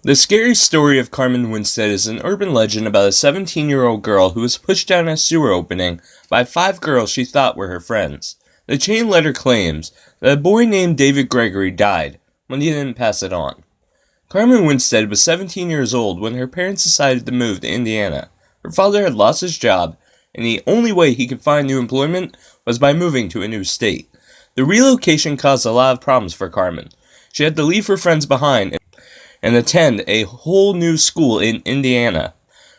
The scary story of Carmen Winstead is an urban legend about a 17-year-old girl who was pushed down a sewer opening by 5 girls she thought were her friends. The chain letter claims that a boy named David Gregory died when he didn't pass it on. Carmen Winstead was 17 years old when her parents decided to move to Indiana. Her father had lost his job, and the only way he could find new employment was by moving to a new state. The relocation caused a lot of problems for Carmen. She had to leave her friends behind and attend a whole new school in Indiana.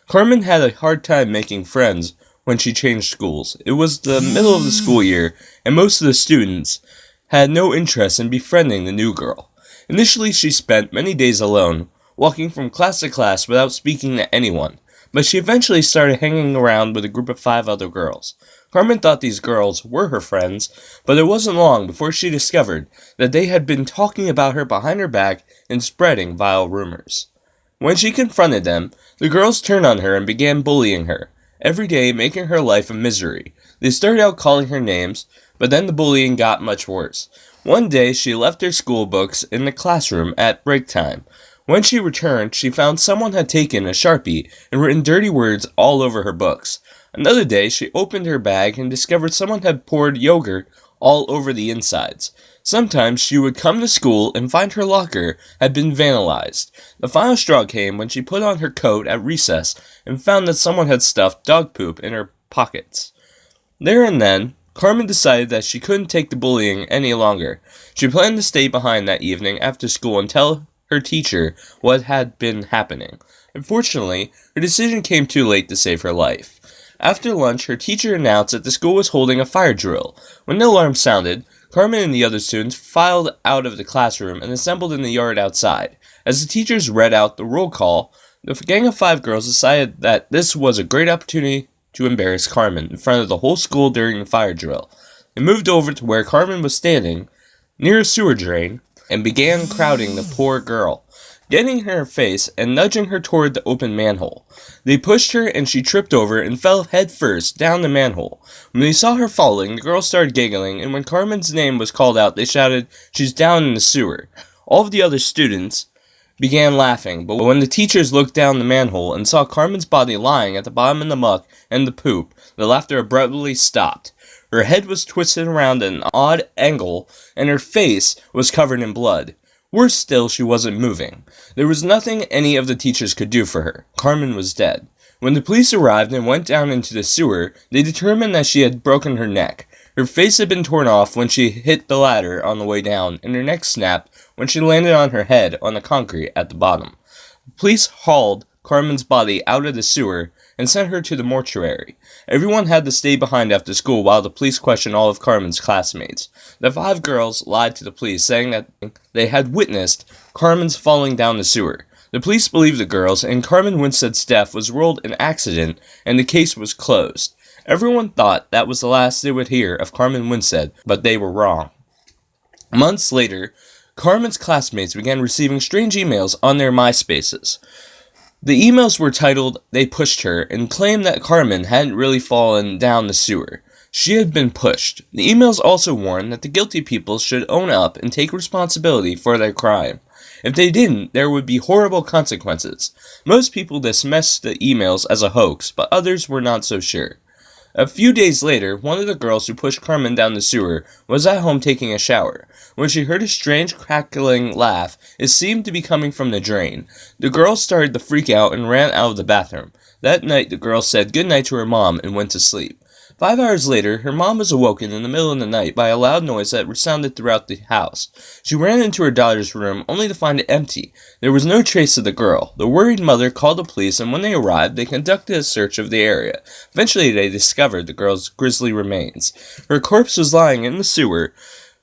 Carmen had a hard time making friends when she changed schools. It was the middle of the school year, and most of the students had no interest in befriending the new girl. Initially, she spent many days alone, walking from class to class without speaking to anyone, but she eventually started hanging around with a group of 5 other girls. Carmen thought these girls were her friends, but it wasn't long before she discovered that they had been talking about her behind her back and spreading vile rumors. When she confronted them, the girls turned on her and began bullying her, every day making her life a misery. They started out calling her names, but then the bullying got much worse. One day, she left her school books in the classroom at break time. When she returned, she found someone had taken a Sharpie and written dirty words all over her books. Another day, she opened her bag and discovered someone had poured yogurt all over the insides. Sometimes she would come to school and find her locker had been vandalized. The final straw came when she put on her coat at recess and found that someone had stuffed dog poop in her pockets. There and then, Carmen decided that she couldn't take the bullying any longer. She planned to stay behind that evening after school and tell her teacher what had been happening. Unfortunately, her decision came too late to save her life. After lunch, her teacher announced that the school was holding a fire drill. When the alarm sounded, Carmen and the other students filed out of the classroom and assembled in the yard outside. As the teachers read out the roll call, the gang of 5 girls decided that this was a great opportunity to embarrass Carmen in front of the whole school during the fire drill. They moved over to where Carmen was standing, near a sewer drain, and began crowding the poor girl, getting in her face and nudging her toward the open manhole. They pushed her and she tripped over and fell headfirst down the manhole. When they saw her falling, the girls started giggling, and when Carmen's name was called out, they shouted, "She's down in the sewer." All of the other students began laughing, but when the teachers looked down the manhole and saw Carmen's body lying at the bottom in the muck and the poop, the laughter abruptly stopped. Her head was twisted around at an odd angle, and her face was covered in blood. Worse still, she wasn't moving. There was nothing any of the teachers could do for her. Carmen was dead. When the police arrived and went down into the sewer, they determined that she had broken her neck. Her face had been torn off when she hit the ladder on the way down, and her neck snapped when she landed on her head on the concrete at the bottom. The police hauled Carmen's body out of the sewer and sent her to the mortuary. Everyone had to stay behind after school while the police questioned all of Carmen's classmates. The 5 girls lied to the police, saying that they had witnessed Carmen's falling down the sewer. The police believed the girls, and Carmen Winstead's death was ruled an accident, and the case was closed. Everyone thought that was the last they would hear of Carmen Winstead, but they were wrong. Months later, Carmen's classmates began receiving strange emails on their MySpaces. The emails were titled, "They Pushed Her," and claimed that Carmen hadn't really fallen down the sewer. She had been pushed. The emails also warned that the guilty people should own up and take responsibility for their crime. If they didn't, there would be horrible consequences. Most people dismissed the emails as a hoax, but others were not so sure. A few days later, one of the girls who pushed Carmen down the sewer was at home taking a shower. When she heard a strange crackling laugh, it seemed to be coming from the drain. The girl started to freak out and ran out of the bathroom. That night, the girl said goodnight to her mom and went to sleep. 5 hours later, her mom was awoken in the middle of the night by a loud noise that resounded throughout the house. She ran into her daughter's room, only to find it empty. There was no trace of the girl. The worried mother called the police, and when they arrived, they conducted a search of the area. Eventually, they discovered the girl's grisly remains. Her corpse was lying in the sewer,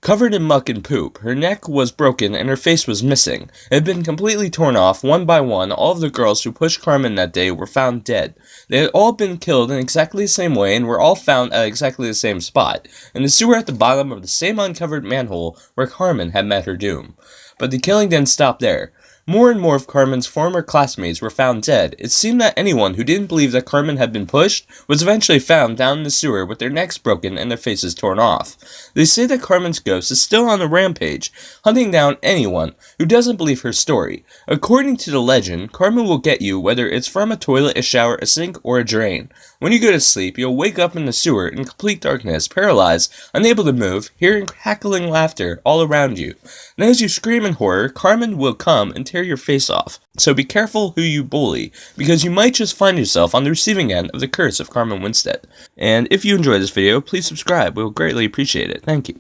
covered in muck and poop. Her neck was broken and her face was missing. It had been completely torn off. One by one, all of the girls who pushed Carmen that day were found dead. They had all been killed in exactly the same way and were all found at exactly the same spot, in the sewer at the bottom of the same uncovered manhole where Carmen had met her doom. But the killing didn't stop there. More and more of Carmen's former classmates were found dead. It seemed that anyone who didn't believe that Carmen had been pushed was eventually found down in the sewer with their necks broken and their faces torn off. They say that Carmen's ghost is still on the rampage, hunting down anyone who doesn't believe her story. According to the legend, Carmen will get you whether it's from a toilet, a shower, a sink, or a drain. When you go to sleep, you'll wake up in the sewer in complete darkness, paralyzed, unable to move, hearing cackling laughter all around you. And as you scream in horror, Carmen will come and tear your face off. So be careful who you bully, because you might just find yourself on the receiving end of the curse of Carmen Winstead. And if you enjoyed this video, please subscribe. We will greatly appreciate it. Thank you.